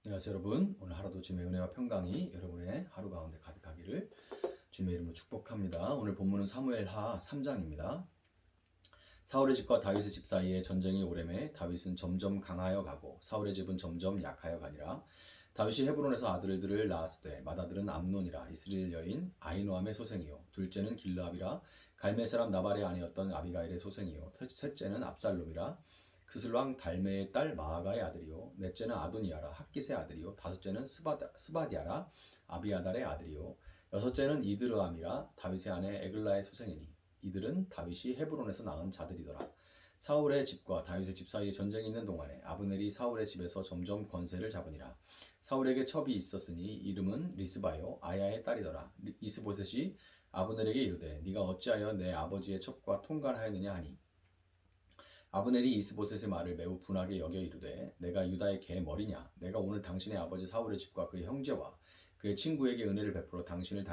안녕하세요 여러분. 오늘 하루도 주님의 은혜와 평강이 여러분의 하루 가운데 가득하기를 주님의 이름으로 축복합니다. 오늘 본문은 사무엘하 3장입니다. 사울의 집과 다윗의 집 사이에 전쟁이 오래매 다윗은 점점 강하여 가고 사울의 집은 점점 약하여 가니라. 다윗이 헤브론에서 아들들을 낳았으되 맏아들은 암논이라 이스라엘 여인 아히노함의 소생이요 둘째는 길르압이라 갈멜 사람 나발의 아내였던 아비가일의 소생이요 셋째는 압살롬이라 그슬왕 달메의 딸 마아가의 아들이요 넷째는 아도니아라 핫깃의 아들이요 다섯째는 스바디아라 아비아달의 아들이요 여섯째는 이드르암이라 다윗의 아내 에글라의 소생이니 이들은 다윗이 헤브론에서 낳은 자들이더라. 사울의 집과 다윗의 집 사이에 전쟁이 있는 동안에 아브넬이 사울의 집에서 점점 권세를 잡으니라. 사울에게 첩이 있었으니 이름은 리스바요 아야의 딸이더라. 이스보셋이 아브넬에게 이르되 네가 어찌하여 내 아버지의 첩과 통관하였느냐 하니 아브넬이 이스보셋의 말을 매우 분하게 여겨 이르되 내가 유다의 개 머리냐 내가 오늘 당신의 아버지 사울의 집과 그의 형제와 그의 친구에게 은혜를 베풀어 당신을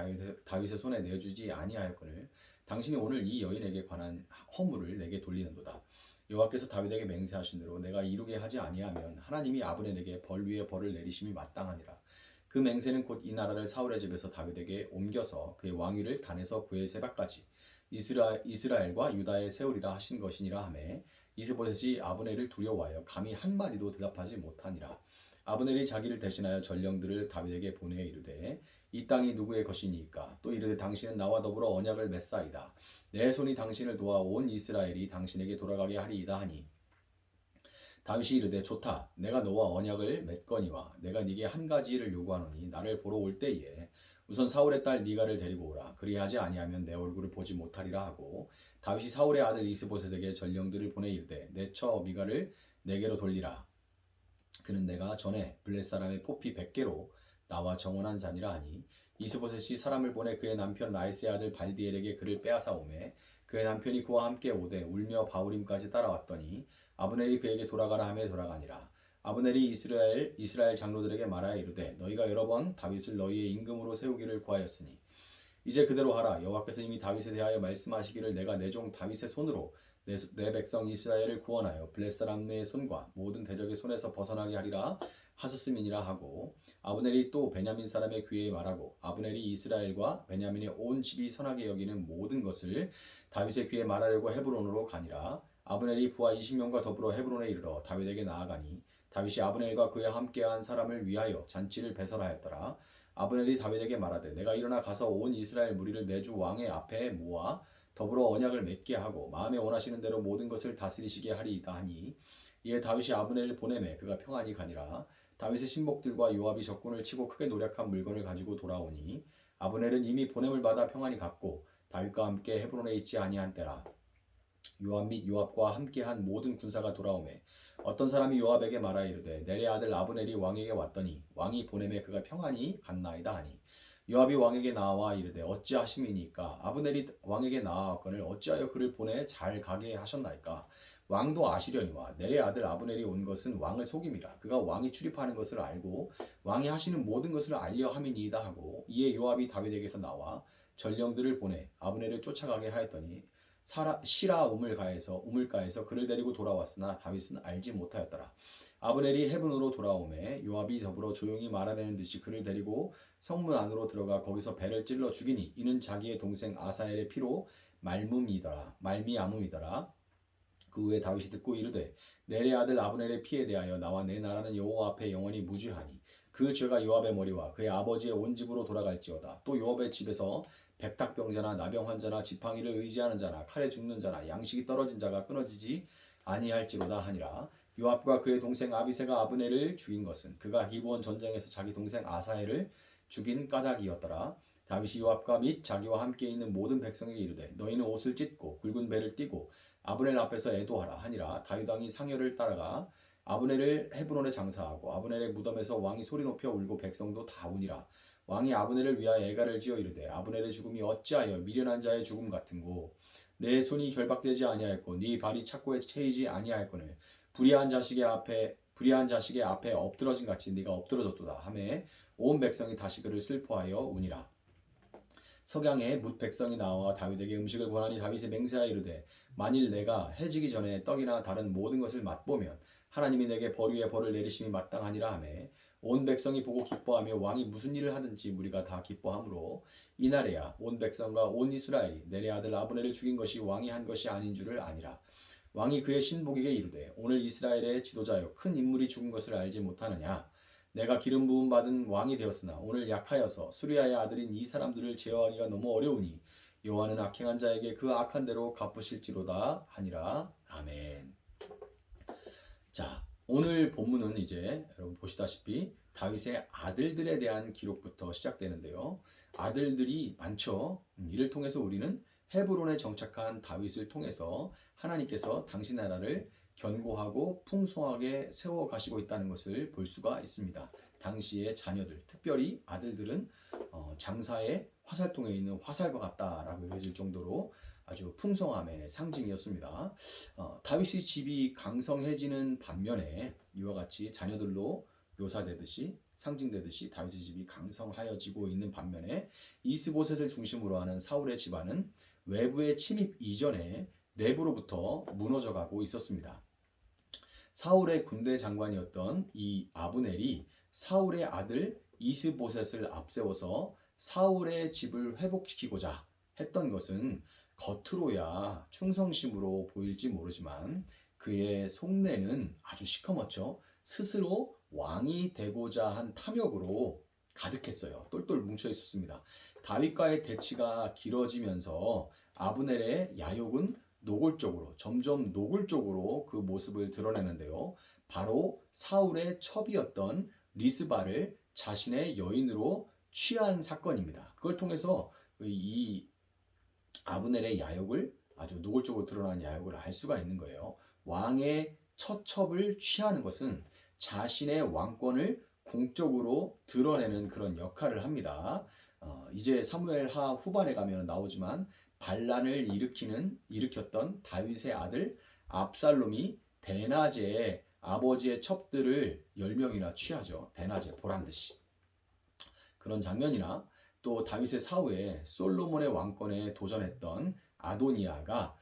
다윗의 손에 내주지 아니하였거늘 당신이 오늘 이 여인에게 관한 허물을 내게 돌리는도다. 여호와께서 다윗에게 맹세하신 대로 내가 이루게 하지 아니하면 하나님이 아브넬에게 벌 위에 벌을 내리심이 마땅하니라. 그 맹세는 곧 이 나라를 사울의 집에서 다윗에게 옮겨서 그의 왕위를 단에서 브엘세바까지 이스라엘과 유다에 세우리라 하신 것이니라 하매 이스보셋이 아브넬을 두려워하여 감히 한마디도 대답하지 못하니라. 아브넬이 자기를 대신하여 전령들을 다윗에게 보내 이르되 이 땅이 누구의 것이니까 또 이르되 당신은 나와 더불어 언약을 맺사이다. 내 손이 당신을 도와 온 이스라엘이 당신에게 돌아가게 하리이다 하니 다윗이 이르되 좋다. 내가 너와 언약을 맺거니와 내가 네게 한 가지를 요구하노니 나를 보러 올 때에 우선 사울의 딸 미가를 데리고 오라. 그리하지 아니하면 내 얼굴을 보지 못하리라 하고 다윗이 사울의 아들 이스보셋에게 전령들을 보내 이르되 내 처 미가를 내게로 돌리라. 그는 내가 전에 블렛 사람의 포피 100개로 나와 정언한 자니라 하니 이스보셋이 사람을 보내 그의 남편 라이스의 아들 발디엘에게 그를 빼앗아 오매 그의 남편이 그와 함께 오되 울며 바울임까지 따라왔더니 아브넬이 그에게 돌아가라 하며 돌아가니라. 아브넬이 이스라엘 장로들에게 말하여 이르되 너희가 여러 번 다윗을 너희의 임금으로 세우기를 구하였으니 이제 그대로 하라. 여호와께서 이미 다윗에 대하여 말씀하시기를 내가 내 종 다윗의 손으로 내 백성 이스라엘을 구원하여 블렛 사람의 손과 모든 대적의 손에서 벗어나게 하리라 하셨음이니라 하고 아브넬이 또 베냐민 사람의 귀에 말하고 아브넬이 이스라엘과 베냐민의 온 집이 선하게 여기는 모든 것을 다윗의 귀에 말하려고 헤브론으로 가니라. 아브넬이 부하 20명과 더불어 헤브론에 이르러 다윗에게 나아가니 다윗이 아브넬과 그와 함께한 사람을 위하여 잔치를 배설하였더라. 아브넬이 다윗에게 말하되 내가 일어나 가서 온 이스라엘 무리를 내 주 왕의 앞에 모아 더불어 언약을 맺게 하고 마음에 원하시는 대로 모든 것을 다스리시게 하리이다 하니 이에 다윗이 아브넬을 보내매 그가 평안히 가니라. 다윗의 신복들과 요압이 적군을 치고 크게 노력한 물건을 가지고 돌아오니 아브넬은 이미 보냄을 받아 평안히 갔고 다윗과 함께 헤브론에 있지 아니한 때라. 요압 및 요압과 함께한 모든 군사가 돌아오매 어떤 사람이 요압에게 말하여 이르되 내의 아들 아브넬이 왕에게 왔더니 왕이 보내매 그가 평안히 갔나이다 하니 요압이 왕에게 나와 이르되 어찌하심이니까 아브넬이 왕에게 나아왔거늘 어찌하여 그를 보내 잘 가게 하셨나이까. 왕도 아시려니와 내의 아들 아브넬이 온 것은 왕을 속임이라. 그가 왕이 출입하는 것을 알고 왕이 하시는 모든 것을 알려 함이니이다 하고 이에 요압이 다윗에게서 나와 전령들을 보내 아브넬을 쫓아가게 하였더니 시라 우물가에서 그를 데리고 돌아왔으나 다윗은 알지 못하였더라. 아브넬이 헤브론으로 돌아오매 요압이 더불어 조용히 말하려는 듯이 그를 데리고 성문 안으로 들어가 거기서 배를 찔러 죽이니 이는 자기의 동생 아사엘의 피로 말미암음이더라. 그 후에 다윗이 듣고 이르되 넬의 아들 아브넬의 피에 대하여 나와 내 나라는 여호와 앞에 영원히 무죄하니 그 죄가 요압의 머리와 그의 아버지의 온 집으로 돌아갈지어다. 또 요압의 집에서 백탁병자나 나병 환자나 지팡이를 의지하는 자나 칼에 죽는 자나 양식이 떨어진 자가 끊어지지 아니할지로다 하니라. 요압과 그의 동생 아비새가 아브넬을 죽인 것은 그가 기브온 전쟁에서 자기 동생 아사엘을 죽인 까닭이었더라. 다윗이 요압과 및 자기와 함께 있는 모든 백성에게 이르되 너희는 옷을 찢고 굵은 배를 띠고 아브넬 앞에서 애도하라 하니라. 다윗 왕이 상여를 따라가 아브넬을 헤브론에 장사하고 아브넬의 무덤에서 왕이 소리 높여 울고 백성도 다 우니라. 왕이 아브넬을 위하여 애가를 지어 이르되 아브넬의 죽음이 어찌하여 미련한 자의 죽음 같은고 내 손이 결박되지 아니하였고 네 발이 착고에 채이지 아니하였거늘 불의한 자식의 앞에 엎드러진 같이 네가 엎드러졌도다 하매 온 백성이 다시 그를 슬퍼하여 우니라. 석양에 뭇 백성이 나와 다윗에게 음식을 권하니 다윗이 맹세하여 이르되 만일 내가 해지기 전에 떡이나 다른 모든 것을 맛보면 하나님이 내게 벌 위에 벌을 내리심이 마땅하니라 하매 온 백성이 보고 기뻐하며 왕이 무슨 일을 하든지 무리가 다 기뻐하므로 이날에야 온 백성과 온 이스라엘이 내레 아들 아브넬을 죽인 것이 왕이 한 것이 아닌 줄을 아니라. 왕이 그의 신복에게 이르되 오늘 이스라엘의 지도자여 큰 인물이 죽은 것을 알지 못하느냐. 내가 기름 부음 받은 왕이 되었으나 오늘 약하여서 수리아의 아들인 이 사람들을 제어하기가 너무 어려우니 여호와는 악행한 자에게 그 악한 대로 갚으실지로다 하니라. 아멘. 자, 오늘 본문은 이제 여러분 보시다시피 다윗의 아들들에 대한 기록부터 시작되는데요. 아들들이 많죠. 이를 통해서 우리는 헤브론에 정착한 다윗을 통해서 하나님께서 당신 나라를 견고하고 풍성하게 세워 가시고 있다는 것을 볼 수가 있습니다. 당시의 자녀들, 특별히 아들들은 장사의 화살통에 있는 화살과 같다라고 여겨질 정도로 아주 풍성함의 상징이었습니다. 다윗의 집이 강성해지는 반면에 이와 같이 자녀들로 묘사되듯이 상징되듯이 다윗의 집이 강성하여지고 있는 반면에 이스보셋을 중심으로 하는 사울의 집안은 외부의 침입 이전에 내부로부터 무너져가고 있었습니다. 사울의 군대 장관이었던 이 아브넬이 사울의 아들 이스보셋을 앞세워서 사울의 집을 회복시키고자 했던 것은 겉으로야 충성심으로 보일지 모르지만 그의 속내는 아주 시커멓죠. 스스로 왕이 되고자 한 탐욕으로 가득했어요. 똘똘 뭉쳐 있었습니다. 다윗과의 대치가 길어지면서 아브넬의 야욕은 점점 노골적으로 그 모습을 드러내는데요. 바로 사울의 첩이었던 리스바를 자신의 여인으로 취한 사건입니다. 그걸 통해서 이 아브넬의 야욕을 아주 노골적으로 드러난 야욕을 알 수가 있는 거예요. 왕의 첫 첩을 취하는 것은 자신의 왕권을 공적으로 드러내는 그런 역할을 합니다. 이제 사무엘하 후반에 가면 나오지만 반란을 일으켰던 다윗의 아들 압살롬이 대낮에 아버지의 첩들을 10명이나 취하죠. 대낮에 보란듯이. 그런 장면이나 또 다윗의 사후에 솔로몬의 왕권에 도전했던 아도니아가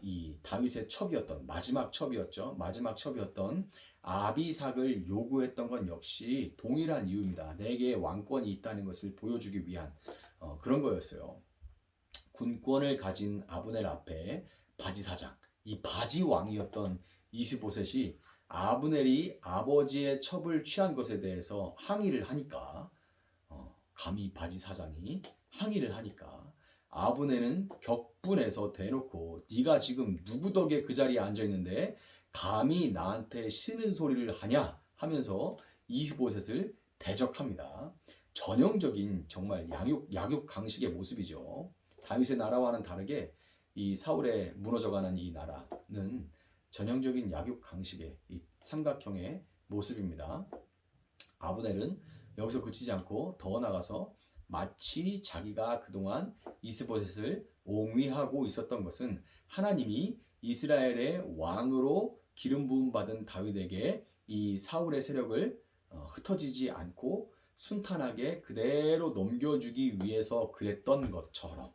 이 다윗의 첩이었던 마지막 첩이었던 아비삭을 요구했던 건 역시 동일한 이유입니다. 내게 왕권이 있다는 것을 보여주기 위한 그런 거였어요. 군권을 가진 아브넬 앞에 바지사장, 이 바지왕이었던 이스보셋이 아브넬이 아버지의 첩을 취한 것에 대해서 항의를 하니까 감히 바지사장이 항의를 하니까 아브넬은 격분해서 대놓고 네가 지금 누구 덕에 그 자리에 앉아있는데 감히 나한테 싫은 소리를 하냐 하면서 이스보셋을 대적합니다. 전형적인 정말 약육 강식의 모습이죠. 다윗의 나라와는 다르게 이 사울의 무너져가는 이 나라는 전형적인 약육 강식의 이 삼각형의 모습입니다. 아브넬은 여기서 그치지 않고 더 나가서 마치 자기가 그동안 이스보셋을 옹위하고 있었던 것은 하나님이 이스라엘의 왕으로 기름 부음 받은 다윗에게 이 사울의 세력을 흩어지지 않고 순탄하게 그대로 넘겨주기 위해서 그랬던 것처럼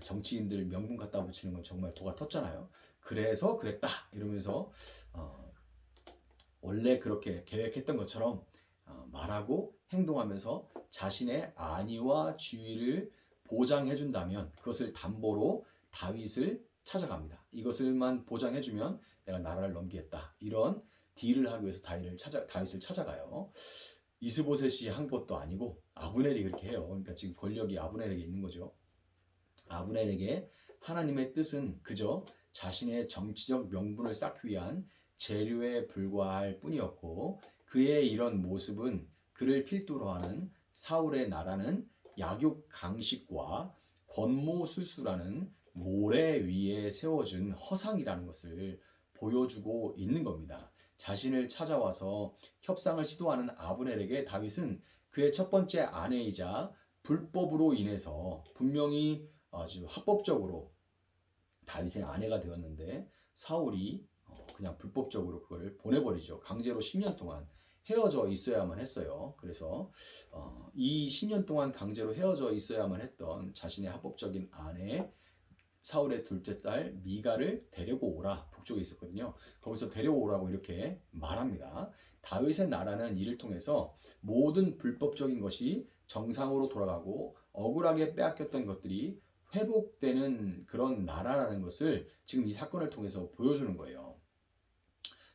정치인들 명분 갖다 붙이는 건 정말 도가 텄잖아요. 그래서 그랬다 이러면서 원래 그렇게 계획했던 것처럼 말하고 행동하면서 자신의 안위와 지위를 보장해준다면 그것을 담보로 다윗을 찾아갑니다. 이것을만 보장해주면 내가 나라를 넘기겠다. 이런 딜을 하기 위해서 다윗을 찾아가요. 이스보셋이 한 것도 아니고 아브넬이 그렇게 해요. 그러니까 지금 권력이 아브넬에게 있는 거죠. 아브넬에게 하나님의 뜻은 그저 자신의 정치적 명분을 쌓기 위한 재료에 불과할 뿐이었고 그의 이런 모습은 그를 필두로 하는 사울의 나라는 약육 강식과 권모술수라는 모래 위에 세워진 허상이라는 것을 보여주고 있는 겁니다. 자신을 찾아와서 협상을 시도하는 아브넬에게 다윗은 그의 첫 번째 아내이자 불법으로 인해서 분명히 아주 합법적으로 다윗의 아내가 되었는데 사울이 그냥 불법적으로 그걸 보내버리죠. 강제로 10년 동안 헤어져 있어야만 했어요. 그래서 이 10년 동안 강제로 헤어져 있어야만 했던 자신의 합법적인 아내 사울의 둘째 딸 미가를 데리고 오라. 북쪽에 있었거든요. 거기서 데려오라고 이렇게 말합니다. 다윗의 나라는 이를 통해서 모든 불법적인 것이 정상으로 돌아가고 억울하게 빼앗겼던 것들이 회복되는 그런 나라라는 것을 지금 이 사건을 통해서 보여주는 거예요.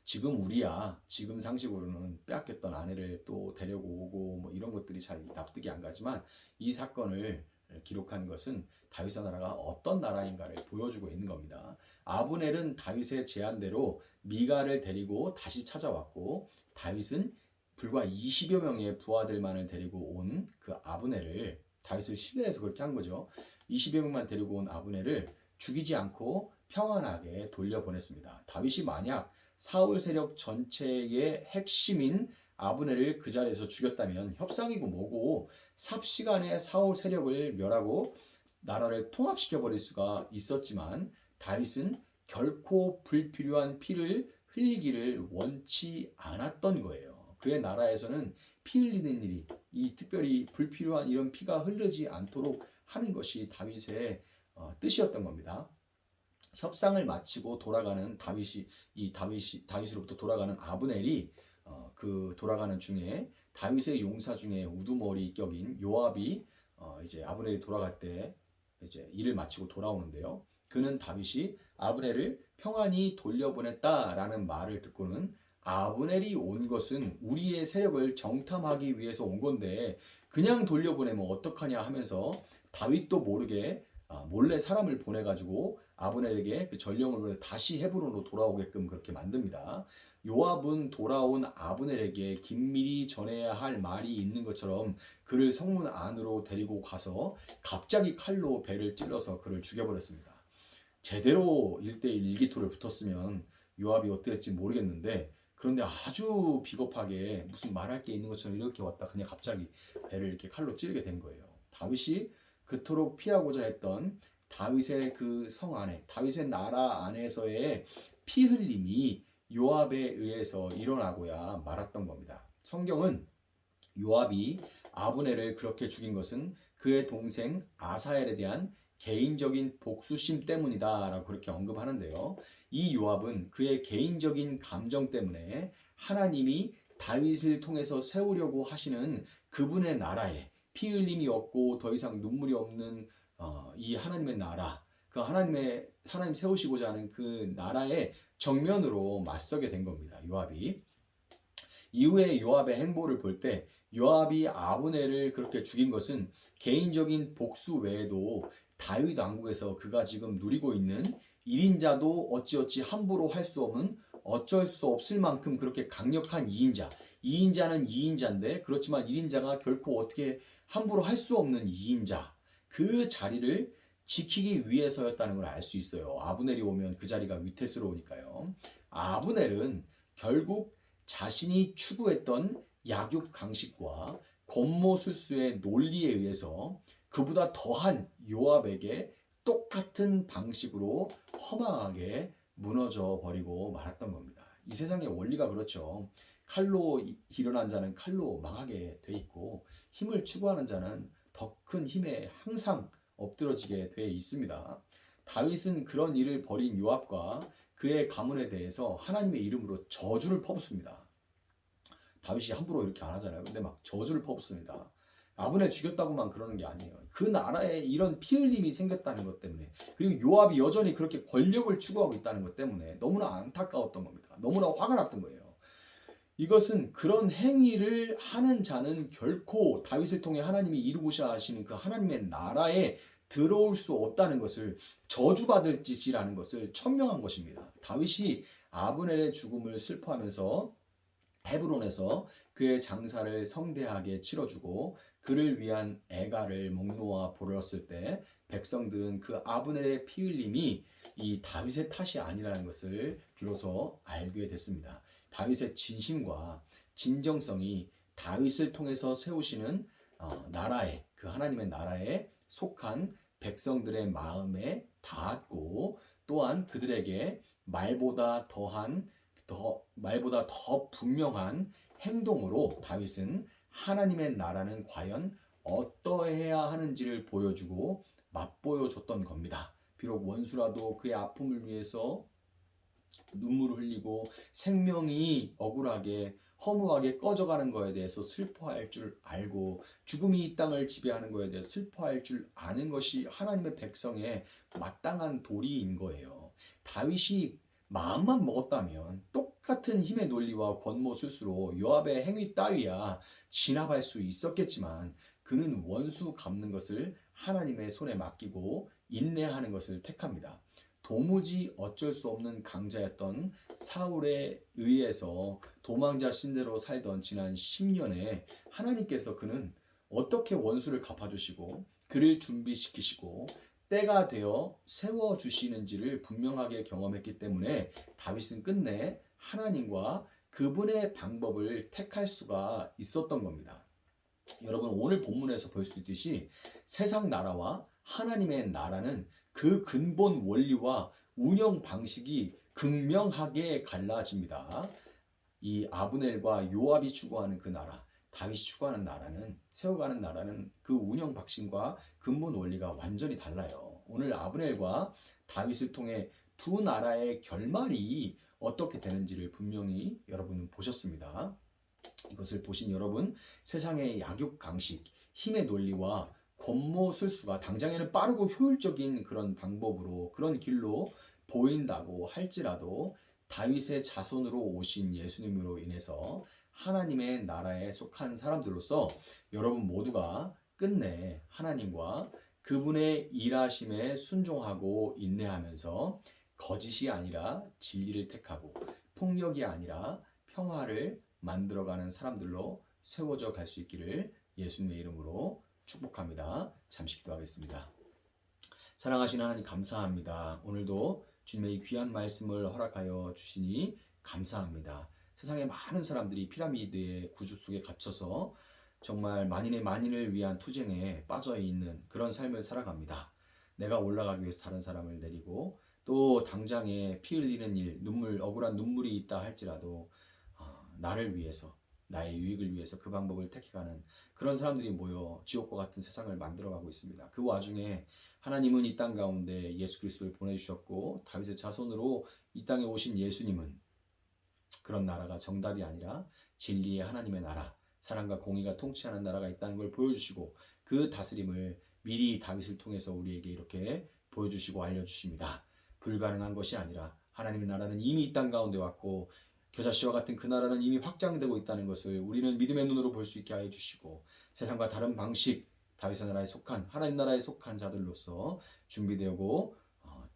지금 우리야, 지금 상식으로는 빼앗겼던 아내를 또 데려고 오고 뭐 이런 것들이 잘 납득이 안 가지만 이 사건을 기록한 것은 다윗의 나라가 어떤 나라인가를 보여주고 있는 겁니다. 아브넬은 다윗의 제안대로 미가를 데리고 다시 찾아왔고, 다윗은 불과 20여 명의 부하들만을 데리고 온 그 아브넬을, 다윗을 신뢰해서 그렇게 한 거죠. 20여 명만 데리고 온 아브넬을 죽이지 않고 평안하게 돌려보냈습니다. 다윗이 만약 사울 세력 전체의 핵심인 아브넬을 그 자리에서 죽였다면 협상이고 뭐고 삽시간에 사울 세력을 멸하고 나라를 통합시켜 버릴 수가 있었지만, 다윗은 결코 불필요한 피를 흘리기를 원치 않았던 거예요. 그의 나라에서는 피 흘리는 일이, 이 특별히 불필요한 이런 피가 흐르지 않도록 하는 것이 다윗의 뜻이었던 겁니다. 협상을 마치고 돌아가는 다윗으로부터 돌아가는 아브넬이 그 돌아가는 중에 다윗의 용사 중에 우두머리 격인 요압이 이제 아브넬이 돌아갈 때 이제 일을 마치고 돌아오는데요. 그는 다윗이 아브넬을 평안히 돌려보냈다라는 말을 듣고는, 아브넬이 온 것은 우리의 세력을 정탐하기 위해서 온 건데 그냥 돌려보내면 어떡하냐 하면서 다윗도 모르게 몰래 사람을 보내가지고 아브넬에게 그 전령으로 다시 헤브론으로 돌아오게끔 그렇게 만듭니다. 요압은 돌아온 아브넬에게 긴밀히 전해야 할 말이 있는 것처럼 그를 성문 안으로 데리고 가서 갑자기 칼로 배를 찔러서 그를 죽여버렸습니다. 제대로 1대1 일기토를 붙었으면 요압이 어떻게 했지 모르겠는데, 그런데 아주 비겁하게 무슨 말할 게 있는 것처럼 이렇게 왔다 그냥 갑자기 배를 이렇게 칼로 찌르게 된 거예요. 다윗이 그토록 피하고자 했던 다윗의 그 성 안에, 다윗의 나라 안에서의 피 흘림이 요압에 의해서 일어나고야 말았던 겁니다. 성경은 요압이 아브넬을 그렇게 죽인 것은 그의 동생 아사엘에 대한 개인적인 복수심 때문이다 라고 그렇게 언급하는데요. 이 요압은 그의 개인적인 감정 때문에 하나님이 다윗을 통해서 세우려고 하시는 그분의 나라에 피 흘림이 없고 더 이상 눈물이 없는 이 하나님의 나라, 그 하나님 세우시고자 하는 그 나라의 정면으로 맞서게 된 겁니다. 요압이. 이후에 요압의 행보를 볼 때 요압이 아브넬을 그렇게 죽인 것은 개인적인 복수 외에도 다윗 왕국에서 그가 지금 누리고 있는 1인자도 어찌어찌 함부로 할 수 없는, 어쩔 수 없을 만큼 그렇게 강력한 2인자, 2인자는 2인자인데 그렇지만 1인자가 결코 어떻게 함부로 할 수 없는 2인자, 그 자리를 지키기 위해서였다는 걸 알 수 있어요. 아브넬이 오면 그 자리가 위태스러우니까요. 아브넬은 결국 자신이 추구했던 약육 강식과 권모술수의 논리에 의해서 그보다 더한 요압에게 똑같은 방식으로 허망하게 무너져 버리고 말았던 겁니다. 이 세상의 원리가 그렇죠. 칼로 일어난 자는 칼로 망하게 돼 있고, 힘을 추구하는 자는 더 큰 힘에 항상 엎드러지게 돼 있습니다. 다윗은 그런 일을 벌인 요압과 그의 가문에 대해서 하나님의 이름으로 저주를 퍼붓습니다. 다윗이 함부로 이렇게 안 하잖아요. 근데 막 저주를 퍼붓습니다. 아브넬 죽였다고만 그러는 게 아니에요. 그 나라에 이런 피 흘림이 생겼다는 것 때문에, 그리고 요압이 여전히 그렇게 권력을 추구하고 있다는 것 때문에 너무나 안타까웠던 겁니다. 너무나 화가 났던 거예요. 이것은 그런 행위를 하는 자는 결코 다윗을 통해 하나님이 이루고자 하시는 그 하나님의 나라에 들어올 수 없다는 것을, 저주받을 짓이라는 것을 천명한 것입니다. 다윗이 아브넬의 죽음을 슬퍼하면서 헤브론에서 그의 장사를 성대하게 치러주고 그를 위한 애가를 목 놓아 부르렀을 때, 백성들은 그 아브넬의 피 흘림이 이 다윗의 탓이 아니라는 것을 비로소 알게 됐습니다. 다윗의 진심과 진정성이 다윗을 통해서 세우시는 나라에, 그 하나님의 나라에 속한 백성들의 마음에 닿았고, 또한 그들에게 말보다 더 분명한 행동으로 다윗은 하나님의 나라는 과연 어떠해야 하는지를 보여주고 맛보여 줬던 겁니다. 비록 원수라도 그의 아픔을 위해서 눈물을 흘리고 생명이 억울하게 허무하게 꺼져가는 거에 대해서 슬퍼할 줄 알고 죽음이 이 땅을 지배하는 거에 대해서 슬퍼할 줄 아는 것이 하나님의 백성의 마땅한 도리인 거예요. 다윗이 마음만 먹었다면 똑같은 힘의 논리와 권모술수로 요압의 행위 따위야 진압할 수 있었겠지만 그는 원수 갚는 것을 하나님의 손에 맡기고 인내하는 것을 택합니다. 도무지 어쩔 수 없는 강자였던 사울에 의해서 도망자 신대로 살던 지난 10년에 하나님께서 그는 어떻게 원수를 갚아주시고 그를 준비시키시고 때가 되어 세워주시는지를 분명하게 경험했기 때문에 다윗은 끝내 하나님과 그분의 방법을 택할 수가 있었던 겁니다. 여러분, 오늘 본문에서 볼 수 있듯이 세상 나라와 하나님의 나라는 그 근본 원리와 운영 방식이 극명하게 갈라집니다. 이 아브넬과 요압이 추구하는 그 나라, 다윗이 추구하는 나라는, 세워가는 나라는 그 운영 방식과 근본 원리가 완전히 달라요. 오늘 아브넬과 다윗을 통해 두 나라의 결말이 어떻게 되는지를 분명히 여러분은 보셨습니다. 이것을 보신 여러분, 세상의 약육 강식, 힘의 논리와 권모술수가 당장에는 빠르고 효율적인 그런 방법으로 그런 길로 보인다고 할지라도 다윗의 자손으로 오신 예수님으로 인해서 하나님의 나라에 속한 사람들로서 여러분 모두가 끝내 하나님과 그분의 일하심에 순종하고 인내하면서 거짓이 아니라 진리를 택하고 폭력이 아니라 평화를 만들어가는 사람들로 세워져 갈 수 있기를 예수님의 이름으로 축복합니다. 잠시 기도하겠습니다. 사랑하시는 하나님 감사합니다. 오늘도 주님의 귀한 말씀을 허락하여 주시니 감사합니다. 세상에 많은 사람들이 피라미드의 구조 속에 갇혀서 정말 만인의 만인을 위한 투쟁에 빠져 있는 그런 삶을 살아갑니다. 내가 올라가기 위해서 다른 사람을 내리고 또 당장에 피 흘리는 일, 억울한 눈물이 있다 할지라도 나를 위해서, 나의 유익을 위해서 그 방법을 택해가는 그런 사람들이 모여 지옥과 같은 세상을 만들어가고 있습니다. 그 와중에 하나님은 이 땅 가운데 예수 그리스도를 보내주셨고 다윗의 자손으로 이 땅에 오신 예수님은 그런 나라가 정답이 아니라 진리의 하나님의 나라, 사랑과 공의가 통치하는 나라가 있다는 걸 보여주시고 그 다스림을 미리 다윗을 통해서 우리에게 이렇게 보여주시고 알려주십니다. 불가능한 것이 아니라 하나님의 나라는 이미 이 땅 가운데 왔고 겨자씨와 같은 그 나라는 이미 확장되고 있다는 것을 우리는 믿음의 눈으로 볼 수 있게 하여 주시고 세상과 다른 방식, 다윗의 나라에 속한 하나님 나라에 속한 자들로서 준비되고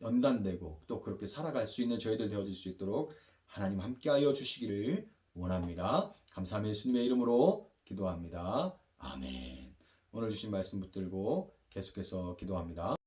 연단되고 또 그렇게 살아갈 수 있는 저희들 되어질 수 있도록 하나님 함께하여 주시기를 원합니다. 감사하며 예수님의 이름으로 기도합니다. 아멘. 오늘 주신 말씀 붙들고 계속해서 기도합니다.